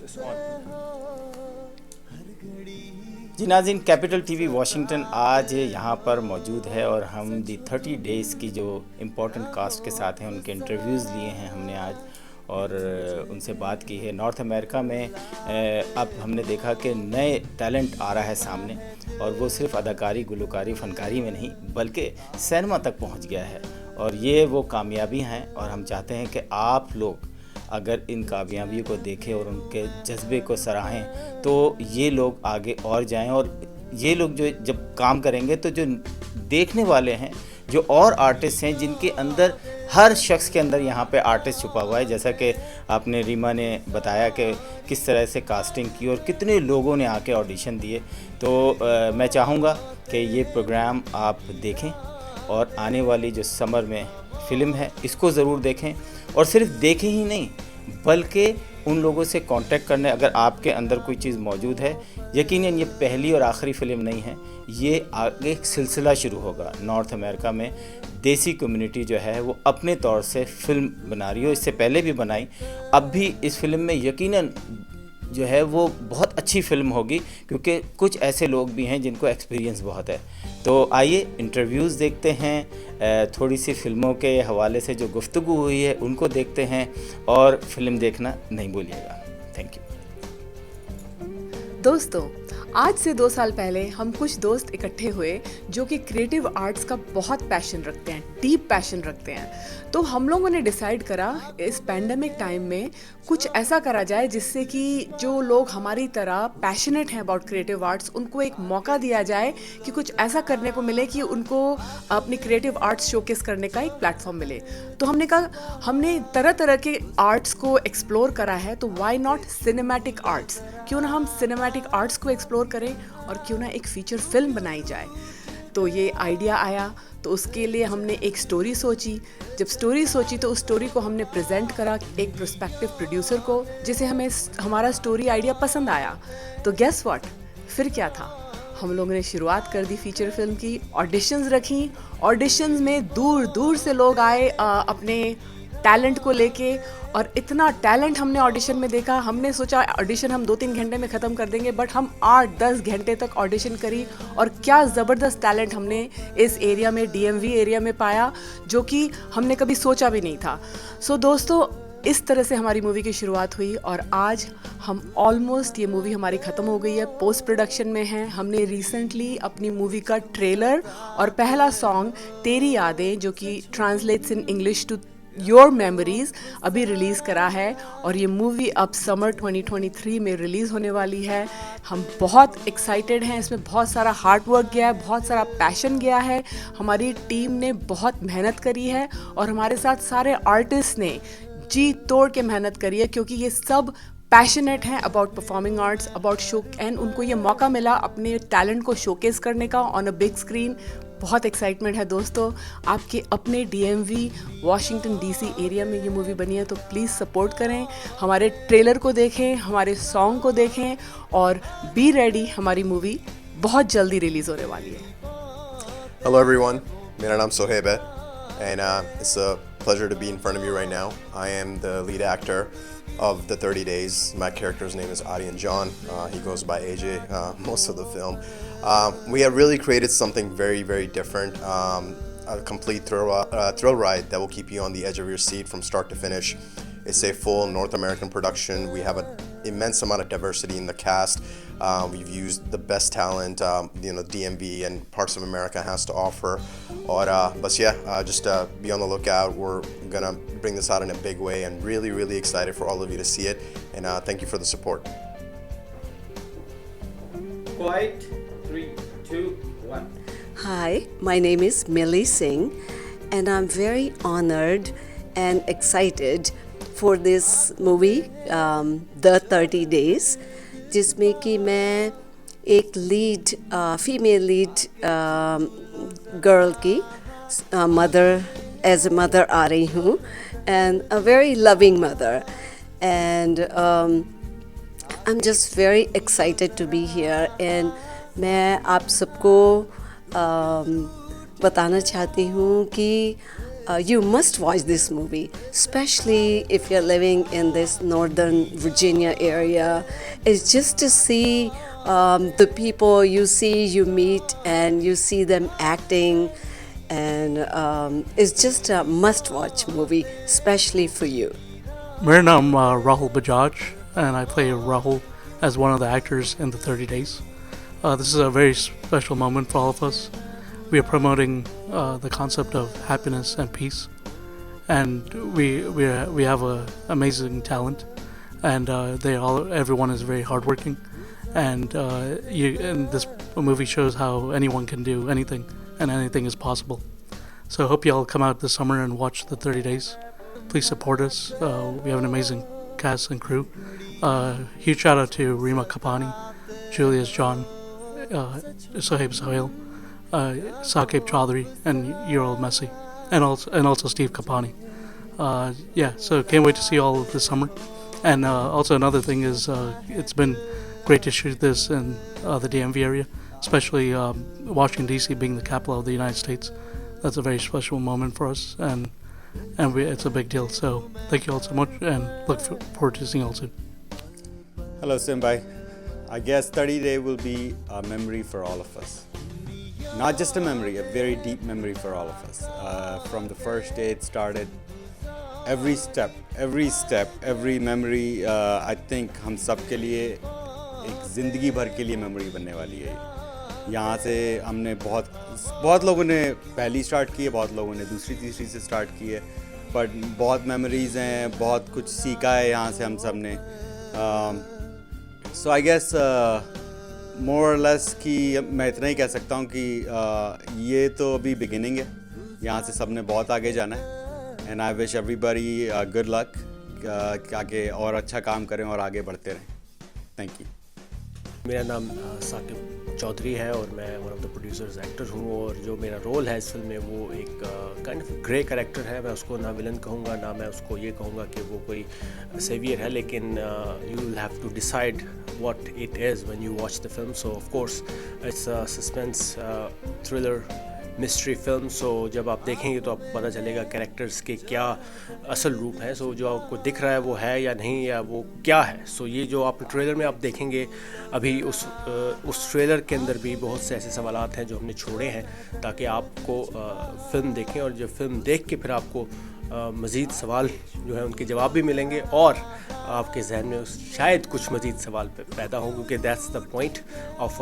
जी नाज़रीन, capital TV Washington आज यहाँ पर मौजूद है और हम दी 30 डेज़ की जो इम्पोर्टेंट कास्ट के साथ हैं उनके इंटरव्यूज़ लिए हैं हमने आज और उनसे बात की है। नॉर्थ अमेरिका में अब हमने देखा कि नए टैलेंट आ रहा है सामने और वो सिर्फ अदाकारी, गुलकारी, फ़नकारी में नहीं बल्कि सिनेमा तक पहुँच गया है और ये वो कामयाबी हैं और हम चाहते हैं कि आप लोग अगर इन कामयाबियों को देखें और उनके जज्बे को सराहें तो ये लोग आगे और जाएं और ये लोग जो जब काम करेंगे तो जो देखने वाले हैं, जो और आर्टिस्ट हैं जिनके अंदर हर शख्स के अंदर यहाँ पे आर्टिस्ट छुपा हुआ है, जैसा कि आपने रीमा ने बताया कि किस तरह से कास्टिंग की और कितने लोगों ने आके ऑडिशन दिए। तो मैं चाहूँगा कि ये प्रोग्राम आप देखें और आने वाली जो समर में फ़िल्म है इसको ज़रूर देखें और सिर्फ देखें ही नहीं बल्कि उन लोगों से कांटेक्ट करने, अगर आपके अंदर कोई चीज़ मौजूद है, यकीनन ये पहली और आखिरी फ़िल्म नहीं है, ये आगे एक सिलसिला शुरू होगा। नॉर्थ अमेरिका में देसी कम्युनिटी जो है वो अपने तौर से फ़िल्म बना रही हो, इससे पहले भी बनाई, अब भी इस फिल्म में यकीनन जो है वो बहुत अच्छी फ़िल्म होगी क्योंकि कुछ ऐसे लोग भी हैं जिनको एक्सपीरियंस बहुत है। तो आइए इंटरव्यूज़ देखते हैं, थोड़ी सी फ़िल्मों के हवाले से जो गुफ्तगू हुई है उनको देखते हैं और फ़िल्म देखना नहीं भूलिएगा। Thank you. दोस्तों, आज से 2 साल पहले हम कुछ दोस्त इकट्ठे हुए जो कि क्रिएटिव आर्ट्स का बहुत पैशन रखते हैं, डीप पैशन रखते हैं। तो हम लोगों ने डिसाइड करा इस पैंडेमिक टाइम में कुछ ऐसा करा जाए जिससे कि जो लोग हमारी तरह पैशनेट हैं अबाउट क्रिएटिव आर्ट्स उनको एक मौका दिया जाए कि कुछ ऐसा करने को मिले कि उनको अपनी क्रिएटिव आर्ट्स शोकेस करने का एक प्लेटफॉर्म मिले। तो हमने कहा हमने तरह तरह के आर्ट्स को एक्सप्लोर करा है, तो व्हाई नॉट सिनेमैटिक आर्ट्स, क्यों ना हम सिनेमैटिक आर्ट्स को एक्सप्लोर करें और क्यों ना एक फीचर फिल्म बनाई जाए। तो ये आइडिया आया, तो उसके लिए हमने एक स्टोरी सोची। जब स्टोरी सोची तो उस स्टोरी को हमने प्रेजेंट करा एक प्रोस्पेक्टिव प्रोड्यूसर को, जिसे हमें हमारा स्टोरी आइडिया पसंद आया। तो गेस व्हाट, फिर क्या था, हम लोगों ने शुरुआत कर दी फीचर फिल्म की। ऑडिशंस रखी, ऑडिशंस में दूर दूर से लोग आए अपने टैलेंट को लेके, और इतना टैलेंट हमने ऑडिशन में देखा। हमने सोचा ऑडिशन हम 2-3 घंटे में ख़त्म कर देंगे, बट हम 8-10 घंटे तक ऑडिशन करी और क्या ज़बरदस्त टैलेंट हमने इस एरिया में, डीएमवी एरिया में पाया, जो कि हमने कभी सोचा भी नहीं था। सो दोस्तों, इस तरह से हमारी मूवी की शुरुआत हुई और आज हम ऑलमोस्ट, ये मूवी हमारी ख़त्म हो गई है, पोस्ट प्रोडक्शन में है। हमने रिसेंटली अपनी मूवी का ट्रेलर और पहला सॉन्ग तेरी यादें, जो कि translates in English to your memories, अभी रिलीज़ करा है और ये मूवी अब समर 2023 में रिलीज़ होने वाली है। हम बहुत एक्साइटेड हैं, इसमें बहुत सारा हार्ड वर्क गया है, बहुत सारा पैशन गया है, हमारी टीम ने बहुत मेहनत करी है और हमारे साथ सारे आर्टिस्ट ने जी तोड़ के मेहनत करी है, क्योंकि ये सब पैशनेट हैं about performing arts, about show, and उनको ये मौका मिला अपने टैलेंट को शोकेस करने का ऑन अ बिग स्क्रीन। बहुत एक्साइटमेंट है दोस्तों। आपके अपने डीएमवी वाशिंगटन डीसी एरिया में ये मूवी बनी है, तो प्लीज़ सपोर्ट करें, हमारे ट्रेलर को देखें, हमारे सॉन्ग को देखें और बी रेडी, हमारी मूवी बहुत जल्दी रिलीज़ होने वाली है। Hello everyone, मेरा नाम सोहेब है and it's a pleasure to be in front of you right now. I am the lead actor of the 30 Days. My character's name is Adi and John. He goes by AJ most of the film. We have really created something very, very different. A complete thrill ride that will keep you on the edge of your seat from start to finish. It's a full North American production. We have an immense amount of diversity in the cast. We've used the best talent, DMV and parts of America has to offer. But yeah, just be on the lookout. We're gonna bring this out in a big way and really, really excited for all of you to see it. And thank you for the support. Quiet, 3, 2, 1. Hi, my name is Millie Singh, and I'm very honored and excited for this movie, The 30 Days, जिसमें कि मैं एक lead, female lead girl की mother, as a mother आ रही हूँ, and a very loving mother. And I'm just very excited to be here, and मैं आप सबको बताना चाहती हूँ कि you must watch this movie, especially if you're living in this northern Virginia area. It's just to see the people you see, you meet, and you see them acting, and it's just a must-watch movie, especially for you. मेरा नाम Rahul Bajaj, and I play Rahul as one of the actors in the 30 Days. This is a very special moment for all of us. We are promoting the concept of happiness and peace, and we have a amazing talent, and everyone is very hardworking, and this movie shows how anyone can do anything, and anything is possible. So I hope you all come out this summer and watch the 30 Days. Please support us. We have an amazing cast and crew. Huge shout out to Rima Kapani, Julius John, Sohaib Sohail, Saqib Chaudhary, and Ural Messi, and also Steve Kapani. So can't wait to see you all this summer. And also another thing is it's been great to shoot this in the DMV area, especially Washington D.C. being the capital of the United States. That's a very special moment for us, and it's a big deal. So thank you all so much, and look forward to seeing you all soon. Hello, Simbai. I guess 30 Day will be a memory for all of us. Not just a memory, a very deep memory for all of us. From the first day it started, every step, every memory, I think हम सब के लिए एक ज़िंदगी भर के लिए memory बनने वाली है. यहाँ से हमने बहुत लोगों ने पहली स्टार्ट की है, बहुत लोगों ने दूसरी तीसरी से स्टार्ट की है, बट बहुत मेमोरीज़ हैं, बहुत कुछ सीखा है यहाँ से हम सब ने. सो आई गेस मोर और लेस कि मैं इतना ही कह सकता हूँ कि ये तो अभी बिगिनिंग है, यहाँ से सब ने बहुत आगे जाना है. And I wish everybody good luck, आगे और अच्छा काम करें और आगे बढ़ते रहें. Thank you. मेरा नाम साकिब चौधरी है और मैं one of the producers actor हूँ, और जो मेरा रोल है इस फिल्म में वो एक काइंड ऑफ ग्रे कैरेक्टर है. मैं उसको ना विलन कहूँगा, ना मैं उसको ये कहूँगा कि वो कोई सेवियर है, लेकिन you will have to decide what it is when you watch the film. So of course it's a suspense thriller mystery film. So जब आप देखेंगे तो आपको पता चलेगा कैरेक्टर्स के क्या असल रूप हैं. सो जो आपको दिख रहा है वो है या नहीं, या वो क्या है. सो ये जो आप ट्रेलर में आप देखेंगे, अभी उस ट्रेलर के अंदर भी बहुत से ऐसे सवालात हैं जो हमने छोड़े हैं ताकि आपको फ़िल्म देखें, और जब फिल्म देख के फिर आपको मज़ीद सवाल जो है उनके जवाब भी मिलेंगे, और आपके जहन में शायद कुछ मज़ीद सवाल पैदा हों, क्योंकि that's the point of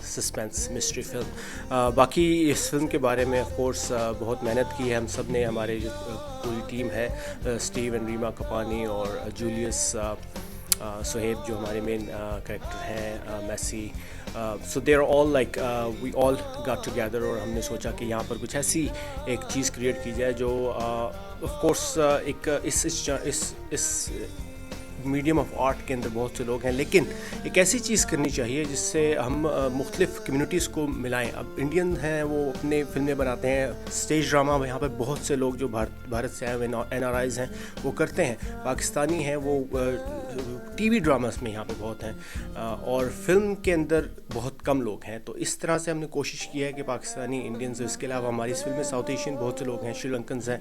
suspense mystery film. बाकी इस फिल्म के बारे में ऑफ कोर्स बहुत मेहनत की है हम सब ने. हमारे जो पूरी टीम है, स्टीव एंड रीमा कपानी और जूलियस सोहेब जो हमारे मेन कैरेक्टर हैं, Massey. So there all like we all got together, और हमने सोचा कि यहाँ पर कुछ ऐसी एक चीज़ क्रिएट की जाए जो ऑफ कोर्स एक इस मीडियम ऑफ आर्ट के अंदर बहुत से लोग हैं, लेकिन एक ऐसी चीज़ करनी चाहिए जिससे हम मुख्तलिफ़ कम्युनिटीज़ को मिलाएं. अब इंडियन हैं वो अपने फिल्में बनाते हैं, स्टेज ड्रामा यहाँ पर बहुत से लोग जो भारत से आए हुए NRIs हैं वो करते हैं, पाकिस्तानी हैं वो टीवी ड्रामास में यहाँ पे बहुत हैं, और फिल्म के अंदर बहुत कम लोग हैं. तो इस तरह से हमने कोशिश की है कि पाकिस्तानी इंडियंस, इसके अलावा हमारी इस फिल्म में साउथ एशियन बहुत से लोग हैं, श्रीलंकन्स हैं,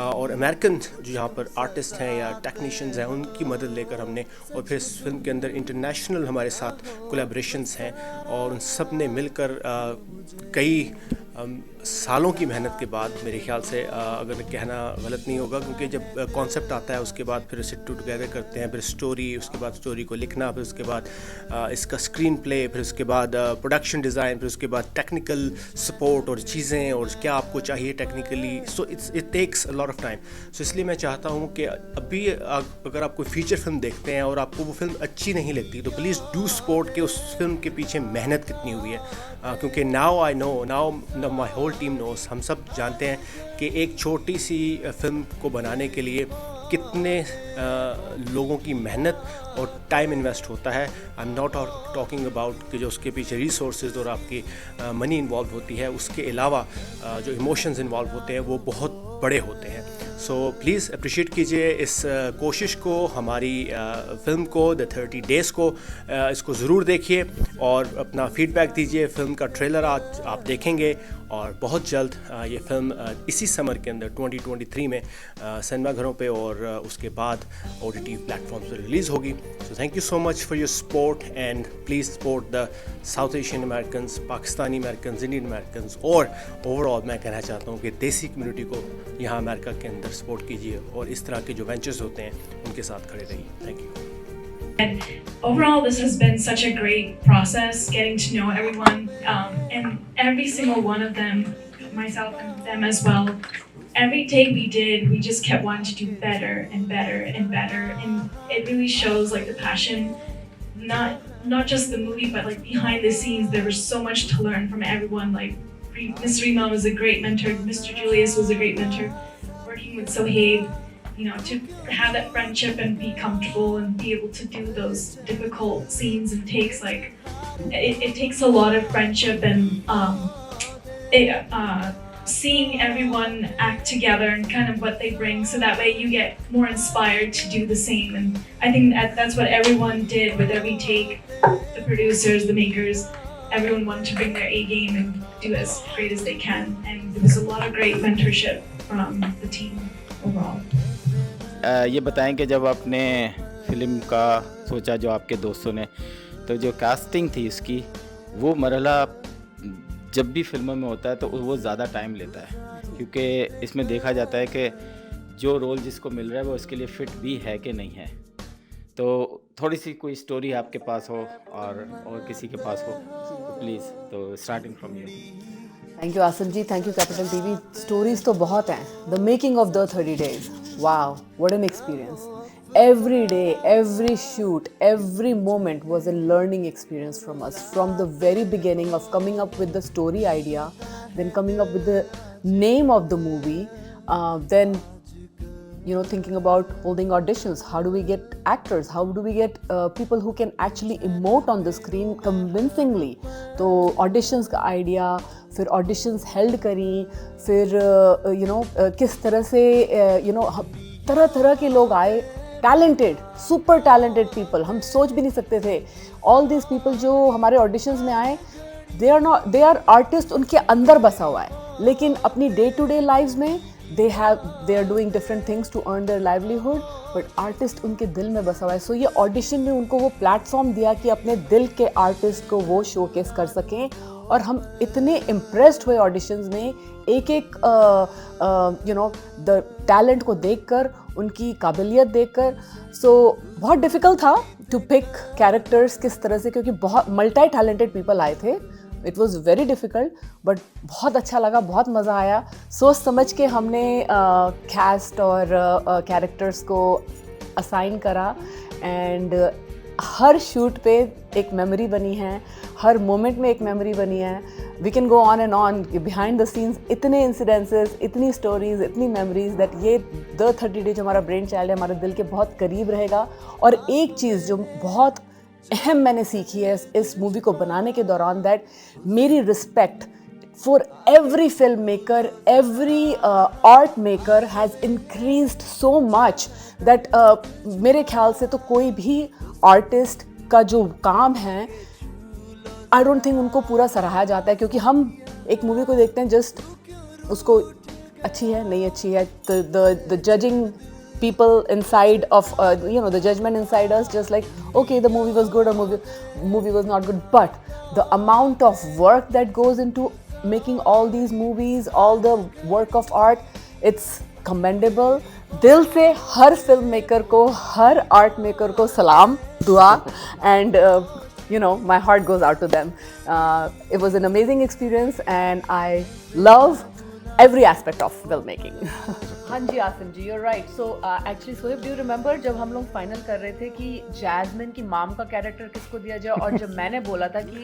और अमेरिकन जो यहाँ पर आर्टिस्ट हैं या टेक्नीशियंस हैं, उनकी मदद लेकर हमने, और फिर इस फिल्म के अंदर इंटरनेशनल हमारे साथ कोलैबोरेशंस हैं, और उन सब ने मिलकर कई सालों की मेहनत के बाद, मेरे ख्याल से अगर कहना गलत नहीं होगा, क्योंकि जब कॉन्सेप्ट आता है उसके बाद फिर सिट टुगेदर करते हैं, फिर स्टोरी, उसके बाद स्टोरी को लिखना, फिर उसके बाद इसका स्क्रीन प्ले, फिर उसके बाद प्रोडक्शन डिज़ाइन, फिर उसके बाद टेक्निकल सपोर्ट और चीज़ें, और क्या आपको चाहिए technically. So it takes a lot of time. So इसलिए मैं चाहता हूँ कि अभी अगर आप कोई फीचर फिल्म देखते हैं और आपको वो फिल्म अच्छी नहीं लगती, तो प्लीज़ डू सपोर्ट कि उस फिल्म के पीछे मेहनत कितनी हुई है. क्योंकि now my whole team knows, हम सब जानते हैं कि एक छोटी सी फिल्म को बनाने के लिए कितने लोगों की मेहनत और टाइम इन्वेस्ट होता है. I am not talking about कि जो उसके पीछे रिसोर्सेज और आपकी मनी इन्वॉल्व होती है, उसके अलावा जो इमोशंस इन्वॉल्व होते हैं वो बहुत बड़े होते हैं. सो प्लीज़ अप्रिशिएट कीजिए इस कोशिश को, हमारी फ़िल्म को, द 30 डेज़ को. इसको ज़रूर देखिए और अपना फ़ीडबैक दीजिए. फ़िल्म का ट्रेलर आज आप देखेंगे और बहुत जल्द ये फिल्म इसी समर के अंदर 2023 में सिनेमा घरों पे और उसके बाद OTT प्लेटफॉर्म्स पर रिलीज़ होगी. So thank you so much for your support and please support the south Asian Americans, Pakistani Americans, Indian Americans और ओवरऑल मैं कहना चाहता हूँ कि देसी कम्युनिटी को यहाँ अमेरिका के अंदर सपोर्ट कीजिए और इस तरह के जो वेंचर्स होते हैं उनके साथ खड़े रहिए. Thank you. And overall, this has been such a great process, getting to know everyone, and every single one of them, myself and them as well. Every take we did, we just kept wanting to do better and better and better, and it really shows like the passion, not just the movie, but like behind the scenes. There was so much to learn from everyone. Like Ms. Rima was a great mentor, Mr. Julius was a great mentor, working with Sohaib. To have that friendship and be comfortable and be able to do those difficult scenes and takes, like it takes a lot of friendship and seeing everyone act together and kind of what they bring, so that way you get more inspired to do the same. And I think that's what everyone did with every take. The producers, the makers, everyone wanted to bring their A game and do as great as they can. And there was a lot of great mentorship from the team overall. ये बताएं कि जब आपने film का सोचा, जो आपके दोस्तों ने, तो जो कास्टिंग थी उसकी, वो मरहला जब भी फिल्मों में होता है तो वो ज़्यादा टाइम लेता है, क्योंकि इसमें देखा जाता है कि जो रोल जिसको मिल रहा है वो इसके लिए फ़िट भी है कि नहीं है. तो थोड़ी सी कोई स्टोरी आपके पास हो और किसी के पास हो तो प्लीज़, तो starting from you. Thank you Asim ji, thank you capital TV. Stories तो बहुत हैं. The making of the 30 days, wow, what an experience. Every day, every shoot, every moment was a learning experience from us, from the very beginning of coming up with the story idea, then coming up with the name of the movie, then thinking about holding auditions. How do we get actors? How do we get people who can actually emote on the screen convincingly? तो auditions का idea, फिर auditions held करी, फिर किस तरह से तरह तरह के लोग आए, talented, super talented people. हम सोच भी नहीं सकते थे. All these people जो हमारे auditions में आए, they are artists, उनके अंदर बसा हुआ है, लेकिन अपनी day to day lives में they are doing different things to earn their livelihood, but artist उनके दिल में बसा हुआ है. So ये audition ने उनको वो platform दिया कि अपने दिल के artist को वो showcase कर सकें, और हम इतने impressed हुए auditions में, एक the talent को देखकर, उनकी काबिलियत देखकर. So बहुत difficult था to pick characters किस तरह से, क्योंकि बहुत multi talented people आए थे. It was very difficult, but बहुत अच्छा लगा, बहुत मज़ा आया. सोच समझ के हमने cast और characters को assign करा, and हर shoot पे एक memory बनी है, हर moment में एक memory बनी है. We can go on and on. Behind the scenes इतने incidences, इतनी stories, इतनी memories that ये The 30 Days हमारा brain child है, हमारे दिल के बहुत करीब रहेगा. और एक चीज़ जो बहुत अहम मैंने सीखी है इस मूवी को बनाने के दौरान, दैट मेरी respect for every film maker, every art maker has increased so much that मेरे ख्याल से तो कोई भी आर्टिस्ट का जो काम है, आई डोंट थिंक उनको पूरा सराहा जाता है. क्योंकि हम एक मूवी को देखते हैं, जस्ट उसको अच्छी है नहीं अच्छी है, the judging people inside of the judgment inside us, just like, okay, the movie was good or movie was not good, but the amount of work that goes into making all these movies, all the work of art, it's commendable. दिल से हर film maker को, हर art maker को सलाम, दुआ, and my heart goes out to them. It was an amazing experience and I love every aspect of filmmaking. हाँ जी आसिम जी, you're right. So actually Sohaib, do you remember जब हम लोग final कर रहे थे कि जैस्मिन की माम का कैरेक्टर किसको दिया जाए, और जब मैंने बोला था कि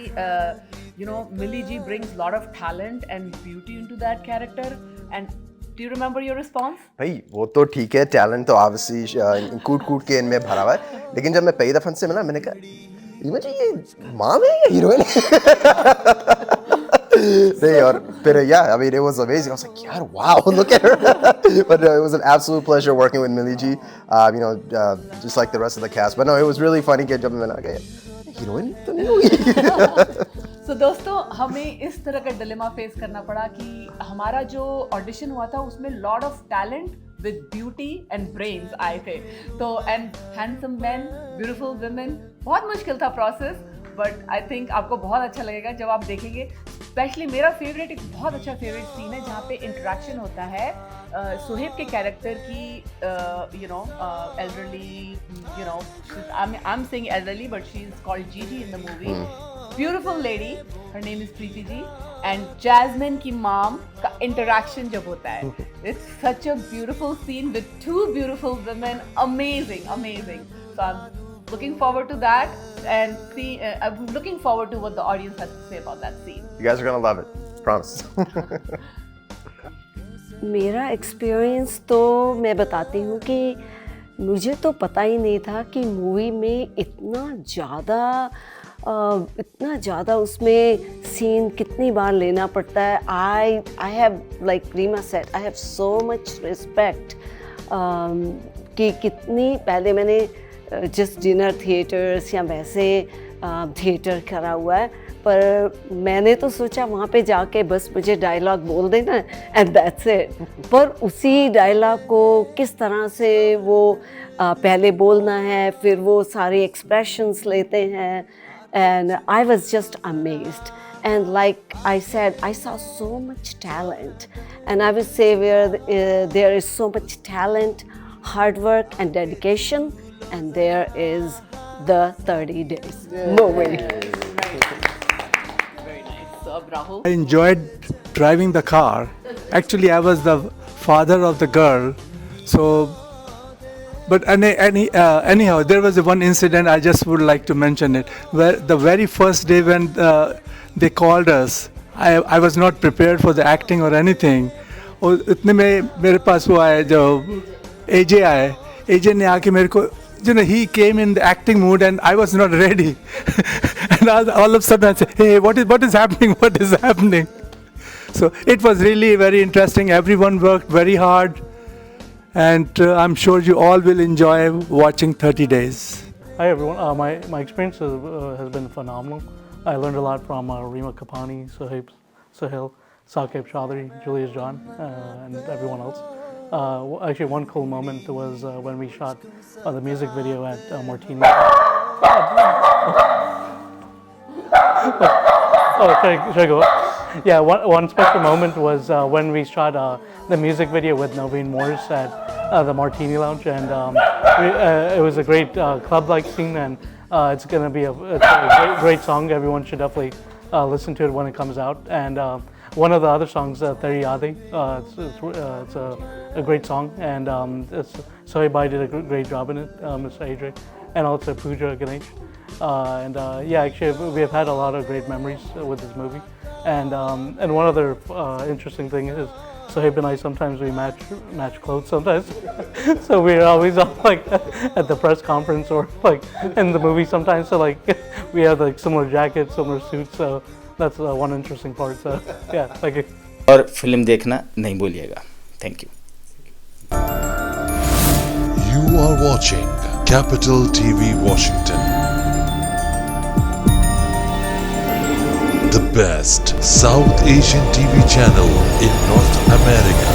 मिली जी brings lot of talent and beauty into that character, and do you remember your response? भाई वो तो ठीक है, टैलेंट तो ऑब्वियसली कूट के इनमें भरा हुआ है, लेकिन जब मैं पहली दफा से मिला, मैंने कहा ये माम है या हीरोइन? नहीं, और फिर I mean, it was amazing. I was like, यार, wow, look at her. But it was an absolute pleasure working with Millie G. Just like the rest of the cast. But no, it was really funny कि जब मैंने कहा heroine तो नहीं हुई. So तो दोस्तों हमें इस तरह का डिलेमा फेस करना पड़ा कि हमारा जो ऑडिशन हुआ था उसमें lot of talent with beauty and brains आए थे, तो and handsome man, beautiful women, बहुत मुश्किल था प्रोसेस, बट आई थिंक आपको बहुत अच्छा लगेगा जब आप देखेंगे। स्पेशली मेरा फेवरेट, एक बहुत अच्छा फेवरेट सीन है जहाँ पे इंटरेक्शन होता है सुहेब के कैरेक्टर की, you know elderly, you know I am saying elderly but she is called Jiji in the movie, beautiful lady, her name is Preeti ji, and Jasmine की मॉम का इंटरेक्शन जब होता है, it's such a beautiful scene with two beautiful women, amazing amazing. So I am looking forward to that and see I'm looking forward to what the audience has to say about that scene. You guys are gonna love it, promise. मेरा experience तो मैं बताती हूँ कि मुझे तो पता ही नहीं था कि मूवी में इतना ज़्यादा उसमें सीन कितनी बार लेना पड़ता है। I have, like Reema said, I have so much respect कि कितनी पहले मैंने जस्ट डिनर थिएटर्स या वैसे थिएटर करा हुआ है, पर मैंने तो सोचा वहाँ पे जाके बस मुझे डायलॉग बोल देना एंड दैट्स इट, पर उसी डायलॉग को किस तरह से वो पहले बोलना है, फिर वो सारे एक्सप्रेशंस लेते हैं, and I was just amazed. And like I said, I saw so much talent, and I would say there is so much talent, hard work and dedication, and there is the 30 days movie. Very nice. So Rahul, I enjoyed driving the car. Actually, I was the father of the girl. So, but anyhow, there was one incident I just would like to mention it. Where the very first day when they called us, I was not prepared for the acting or anything. और इतने में मेरे पास वो आए जो AJ आए. AJ ने आके मेरे को, you know, he came in the acting mood and I was not ready. And all of a sudden I said, hey, what is happening? What is happening? So it was really very interesting. Everyone worked very hard, and I'm sure you all will enjoy watching 30 Days. Hi everyone. My experience has been phenomenal. I learned a lot from Rima Kapani, Sohail, Saqib Chaudhary, Julius John, and everyone else. Actually, one cool moment was when we shot the music video at Martini. Should I go up? Yeah, one special moment was when we shot the music video with Naveen Morris at the Martini Lounge, and it was a great club-like scene, and it's going to be a great song. Everyone should definitely listen to it when it comes out. And one of the other songs, Teri Yadi, it's a great song, and Sohaib did a great job in it, Mr. Adre, and also Pooja Ganesh. Yeah, actually, we have had a lot of great memories with this movie. And one other interesting thing is, Sohaib and I, sometimes we match clothes sometimes. So we're always all like at the press conference or like in the movie sometimes. So like we have like similar jackets, similar suits. So that's one interesting part. So yeah, thank you. और film देखना नहीं भूलिएगा. Thank you. You are watching Capital TV Washington. The best South Asian TV channel in North America.